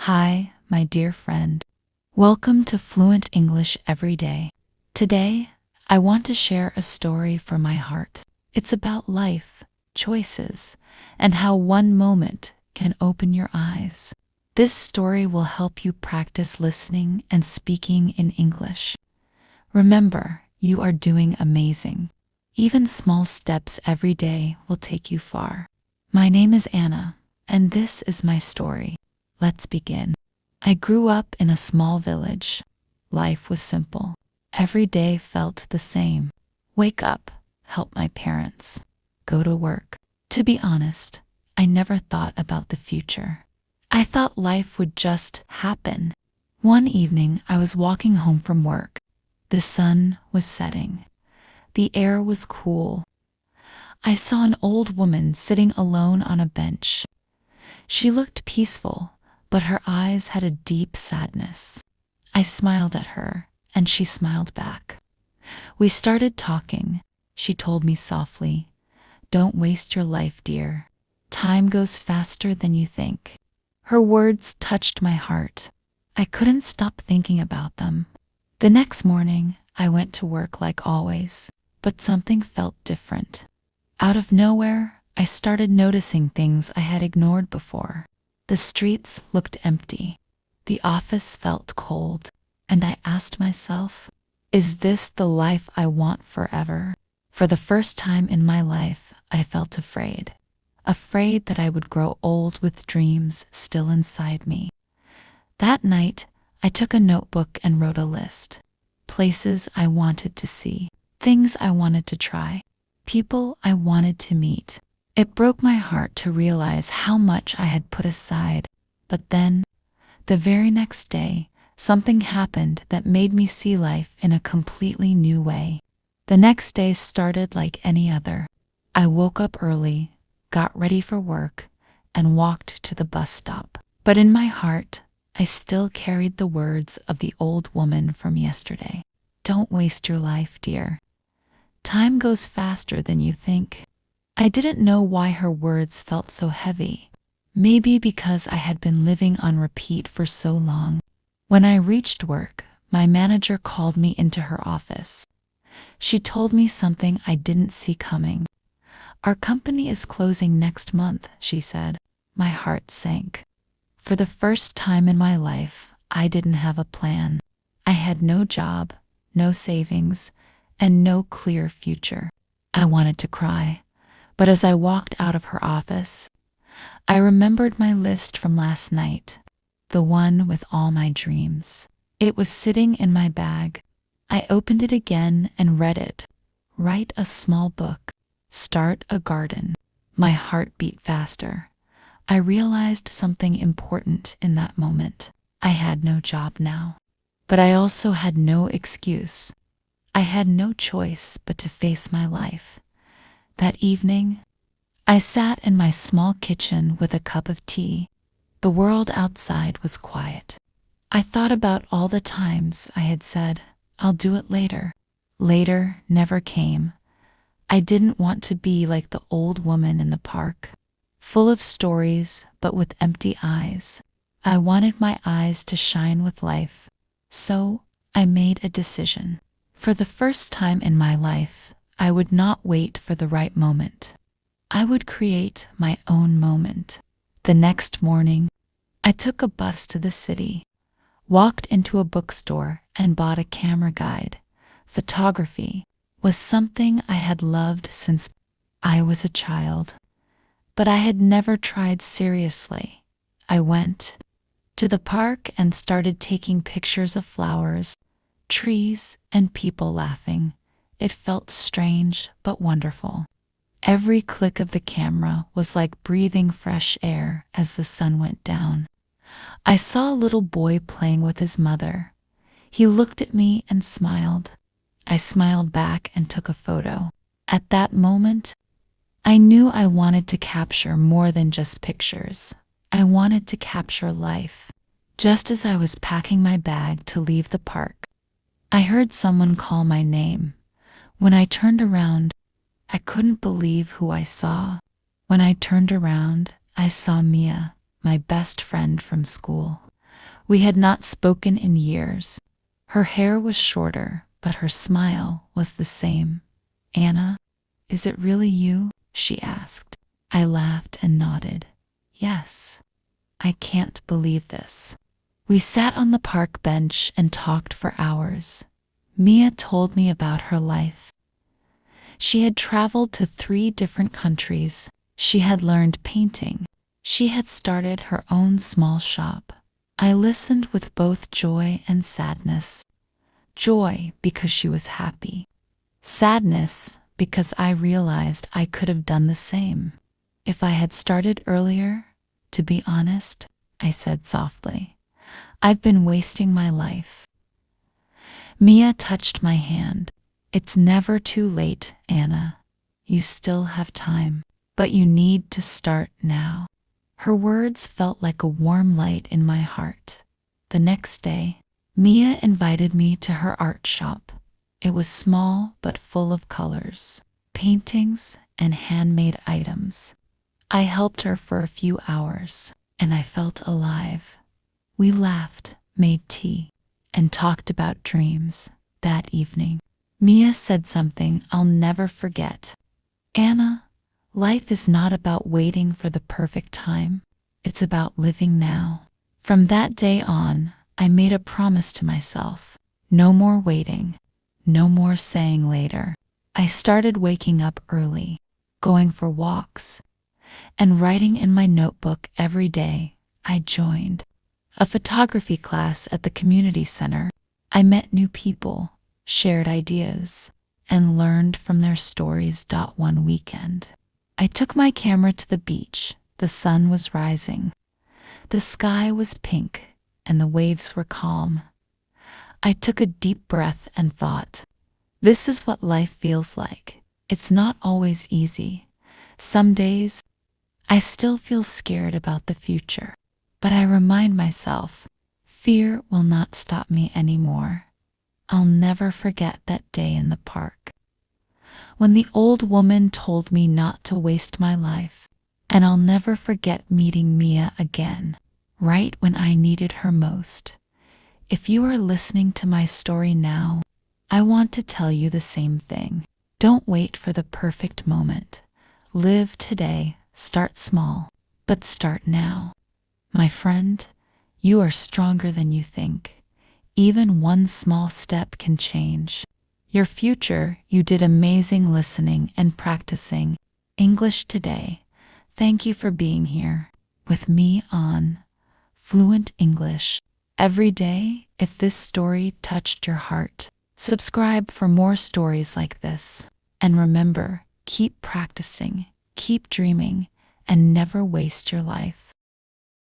Hi, my dear friend. Welcome to Fluent English Every Day. Today, I want to share a story from my heart. It's about life, choices, and how one moment can open your eyes. This story will help you practice listening and speaking in English. Remember, you are doing amazing. Even small steps every day will take you far. My name is Anna, and this is my story. Let's begin. I grew up in a small village. Life was simple. Every day felt the same. Wake up, help my parents, go to work. To be honest, I never thought about the future. I thought life would just happen. One evening, I was walking home from work. The sun was setting. The air was cool. I saw an old woman sitting alone on a bench. She looked peaceful, but her eyes had a deep sadness. I smiled at her, and she smiled back. We started talking. She told me softly, "Don't waste your life, dear. Time goes faster than you think." Her words touched my heart. I couldn't stop thinking about them. The next morning, I went to work like always, but something felt different. Out of nowhere, I started noticing things I had ignored before. The streets looked empty. The office felt cold, and I asked myself, is this the life I want forever? For the first time in my life, I felt afraid. Afraid that I would grow old with dreams still inside me. That night, I took a notebook and wrote a list. Places I wanted to see, things I wanted to try, people I wanted to meet. It broke my heart to realize how much I had put aside. But then, the very next day, something happened that made me see life in a completely new way. The next day started like any other. I woke up early, got ready for work, and walked to the bus stop. But in my heart, I still carried the words of the old woman from yesterday. Don't waste your life, dear. Time goes faster than you think. I didn't know why her words felt so heavy. Maybe because I had been living on repeat for so long. When I reached work, my manager called me into her office. She told me something I didn't see coming. Our company is closing next month, she said. My heart sank. For the first time in my life, I didn't have a plan. I had no job, no savings, and no clear future. I wanted to cry. But as I walked out of her office, I remembered my list from last night, the one with all my dreams. It was sitting in my bag. I opened it again and read it. Write a small book. Start a garden. My heart beat faster. I realized something important in that moment. I had no job now. But I also had no excuse. I had no choice but to face my life. That evening, I sat in my small kitchen with a cup of tea. The world outside was quiet. I thought about all the times I had said, I'll do it later. Later never came. I didn't want to be like the old woman in the park, full of stories but with empty eyes. I wanted my eyes to shine with life. So I made a decision. For the first time in my life, I would not wait for the right moment. I would create my own moment. The next morning, I took a bus to the city, walked into a bookstore and bought a camera guide. Photography was something I had loved since I was a child, but I had never tried seriously. I went to the park and started taking pictures of flowers, trees, and people laughing. It felt strange but wonderful. Every click of the camera was like breathing fresh air as the sun went down. I saw a little boy playing with his mother. He looked at me and smiled. I smiled back and took a photo. At that moment, I knew I wanted to capture more than just pictures. I wanted to capture life. Just as I was packing my bag to leave the park, I heard someone call my name. When I turned around, I couldn't believe who I saw. When I turned around, I saw Mia, my best friend from school. We had not spoken in years. Her hair was shorter, but her smile was the same. "Anna, is it really you?" she asked. I laughed and nodded. "Yes. I can't believe this." We sat on the park bench and talked for hours. Mia told me about her life. She had traveled to 3 different countries. She had learned painting. She had started her own small shop. I listened with both joy and sadness. Joy because she was happy. Sadness because I realized I could have done the same. "If I had started earlier, to be honest," I said softly, "I've been wasting my life." Mia touched my hand. "It's never too late, Anna. You still have time, but you need to start now." Her words felt like a warm light in my heart. The next day, Mia invited me to her art shop. It was small but full of colors, paintings, and handmade items. I helped her for a few hours, and I felt alive. We laughed, made tea, and talked about dreams. That evening, Mia said something I'll never forget. "Anna, life is not about waiting for the perfect time. It's about living now." From that day on, I made a promise to myself. No more waiting. No more saying later. I started waking up early, going for walks, and writing in my notebook every day. I joined a photography class at the community center. I met new people, shared ideas, and learned from their stories. One weekend, I took my camera to the beach. The sun was rising. The sky was pink, and the waves were calm. I took a deep breath and thought, this is what life feels like. It's not always easy. Some days, I still feel scared about the future, but I remind myself, fear will not stop me anymore. I'll never forget that day in the park, when the old woman told me not to waste my life, and I'll never forget meeting Mia again, right when I needed her most. If you are listening to my story now, I want to tell you the same thing. Don't wait for the perfect moment. Live today, start small, but start now. My friend, you are stronger than you think. Even one small step can change your future. You did amazing listening and practicing English today. Thank you for being here with me on Fluent English every day. If this story touched your heart, subscribe for more stories like this. And remember, keep practicing, keep dreaming, and never waste your life.